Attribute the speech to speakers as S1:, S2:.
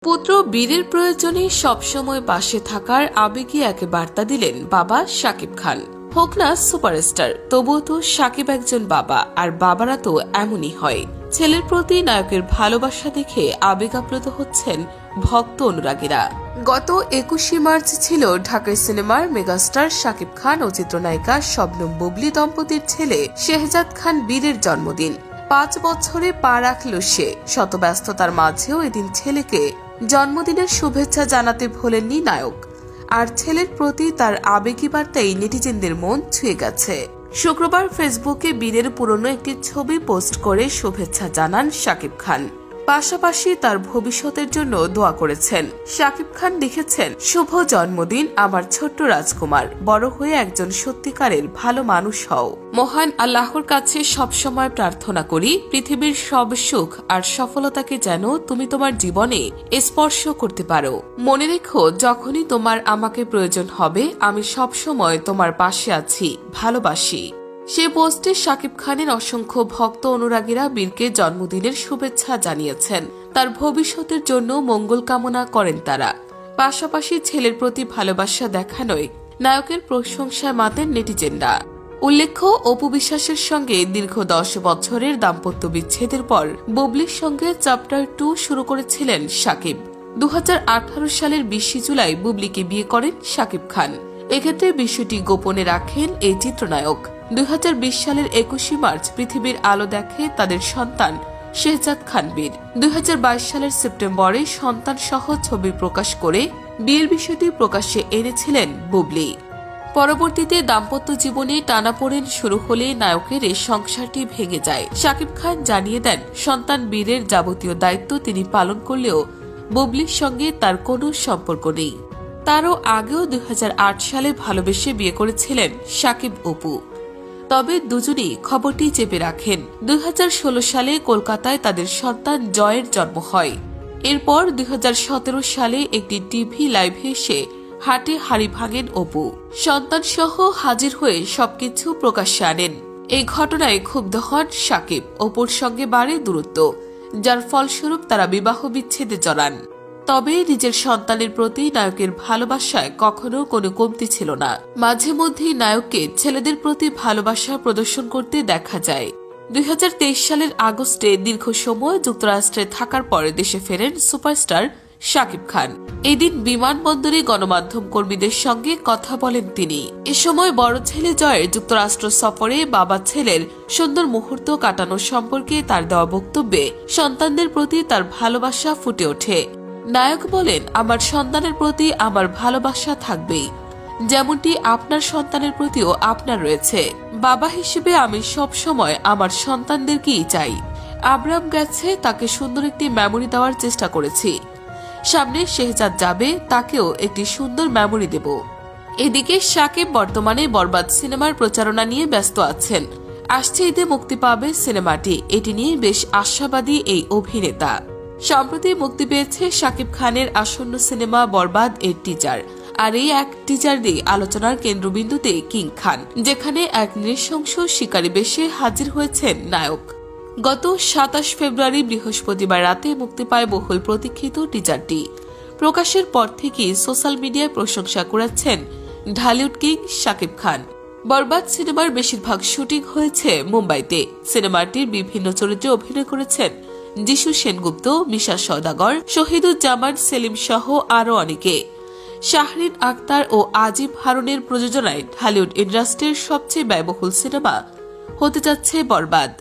S1: পুত্র বীরের প্রয়োজনে সবসময় পাশে থাকার আবেগী এক বার্তা দিলেন বাবা শাকিব খান। হোক না সুপারস্টার, তবুও তো শাকিব একজন বাবা, আর বাবারা তো এমনই হয়। ছেলের প্রতি নায়কের ভালোবাসা দেখে আবেগ আপ্লুত হচ্ছেন ভক্ত অনুরাগীরা। গত 21শে মার্চ ছিল ঢাকাই সিনেমার মেগাস্টার শাকিব খান ও চিত্রনায়িকা শবনম বুবলি দম্পতির ছেলে শেহজাদ খান বীরের জন্মদিন। 5 বছরে পা রাখল সে। শত ব্যস্ততার মাঝেও এদিন ছেলেকে জন্মদিনের শুভেচ্ছা জানাতে ভোলেননি নায়ক। আর ছেলের প্রতি তার আবেগী বার্তাই নেটিজেনদের মন ছুঁয়ে গেছে। শুক্রবার ফেসবুকে বীরের পুরনো একটি ছবি পোস্ট করে শুভেচ্ছা জানান শাকিব খান। পাশাপাশি তার ভবিষ্যতের জন্য দোয়া করেছেন। শাকিব খান লিখেছেন, শুভ জন্মদিন আমার ছোট্ট রাজকুমার, বড় হয়ে একজন সত্যিকারের ভালো মানুষ হও। মহান আল্লাহর কাছে সবসময় প্রার্থনা করি পৃথিবীর সব সুখ আর সফলতাকে যেন তুমি তোমার জীবনে স্পর্শ করতে পারো। মনে রেখো, যখনই তোমার আমাকে প্রয়োজন হবে আমি সবসময় তোমার পাশে আছি, ভালোবাসি। সে পোস্টে শাকিব খানের অসংখ্য ভক্ত অনুরাগীরা বীরকে জন্মদিনের শুভেচ্ছা জানিয়েছেন। তার ভবিষ্যতের জন্য মঙ্গল কামনা করেন তারা। পাশাপাশি ছেলের প্রতি ভালোবাসা দেখানোয় নায়কের প্রশংসায় মাতেন নেটিজেনরা। উল্লেখ্য, অপু বিশ্বাসের সঙ্গে দীর্ঘ 10 বছরের দাম্পত্য বিচ্ছেদের পর বুবলির সঙ্গে চ্যাপ্টার 2 শুরু করেছিলেন শাকিব। 2018 সালের 20 জুলাই বুবলিকে বিয়ে করেন শাকিব খান। এক্ষেত্রে বিষয়টি গোপনে রাখেন এই চিত্রনায়ক। 2020 সালের 21শে মার্চ পৃথিবীর আলো দেখে তাদের সন্তান শেহজাদ খান বীর। 2022 সালের সেপ্টেম্বরে সন্তান সহ ছবি প্রকাশ করে বিয়ের বিষয়টি প্রকাশ্যে এনেছিলেন বুবলি। পরবর্তীতে দাম্পত্য জীবনে টানাপোড়েন শুরু হলে নায়কের এই সংসারটি ভেঙে যায়। শাকিব খান জানিয়ে দেন, সন্তান বীরের যাবতীয় দায়িত্ব তিনি পালন করলেও বুবলির সঙ্গে তার কোনো সম্পর্ক নেই। তারও আগেও 2008 সালে ভালোবেসে বিয়ে করেছিলেন শাকিব অপু। তবে দুজনই খবরটি চেপে রাখেন। 2016 সালে কলকাতায় তাদের সন্তান জয়ের জন্ম হয়। এরপর 2017 সালে একটি টিভি লাইভে এসে হাটে হাড়ি ভাঙেন অপু। সন্তান সহ হাজির হয়ে সবকিছু প্রকাশ্যে আনেন। এই ঘটনায় ক্ষুব্ধ হন শাকিব। অপুর সঙ্গে বাড়ে দূরত্ব, যার ফলস্বরূপ তারা বিবাহ বিচ্ছেদে জড়ান। তবে নিজের সন্তানের প্রতি নায়কের ভালোবাসায় কখনো কোনো কমতি ছিল না। মাঝে মধ্যেই নায়ককে ছেলেদের প্রতি ভালোবাসা প্রদর্শন করতে দেখা যায়। 2023 সালের আগস্টে দীর্ঘ সময় যুক্তরাষ্ট্রে থাকার পরে দেশে ফেরেন সুপারস্টার শাকিব খান। এদিন বিমানবন্দরে গণমাধ্যম কর্মীদের সঙ্গে কথা বলেন তিনি। এ সময় বড় ছেলে জয়ের যুক্তরাষ্ট্র সফরে বাবা ছেলের সুন্দর মুহূর্ত কাটানো সম্পর্কে তার দেওয়া বক্তব্যে সন্তানদের প্রতি তার ভালোবাসা ফুটে ওঠে। নায়ক বলেন, আমার সন্তানের প্রতি আমার ভালোবাসা থাকবেই, যেমনটি আপনার সন্তানের প্রতিও আপনার রয়েছে। বাবা হিসেবে আমি সব সময় আমার সন্তানদেরকেই চাই। আব্রাম গেছে, তাকে সুন্দর একটি মেমোরি দেওয়ার চেষ্টা করেছি। সামনে শেহজাদ যাবে, তাকেও একটি সুন্দর মেমোরি দেব। এদিকে শাকিব বর্তমানে বরবাদ সিনেমার প্রচারণা নিয়ে ব্যস্ত আছেন। আসছে ঈদে মুক্তি পাবে সিনেমাটি। এটি নিয়ে বেশ আশাবাদী এই অভিনেতা। সম্প্রতি মুক্তি পেয়েছে শাকিব খানের আসন্ন সিনেমা বরবাদ এর টিজার। আর এই এক টিজার দিয়ে আলোচনার কেন্দ্রবিন্দুতে কিং খান, যেখানে এক নৃশংস শিকারী বেশে হাজির হয়েছেন নায়ক। গত 27 ফেব্রুয়ারি বৃহস্পতিবার রাতে মুক্তি পায় বহুল প্রতীক্ষিত টিজারটি। প্রকাশের পর থেকেই সোশ্যাল মিডিয়ায় প্রশংসা করেছেন ঢালিউড কিং শাকিব খান। বরবাদ সিনেমার বেশিরভাগ শুটিং হয়েছে মুম্বাইতে। সিনেমাটির বিভিন্ন চরিত্রে অভিনয় করেছেন যিশু সেনগুপ্ত, মিশা সওদাগর, শহীদুজ্জামান সেলিম সহ আরও অনেকে। শাহরিন আক্তার ও আজিব হারুনের প্রযোজনায় ঢালিউড ইন্ডাস্ট্রির সবচেয়ে ব্যয়বহুল সিনেমা হতে যাচ্ছে বরবাদ।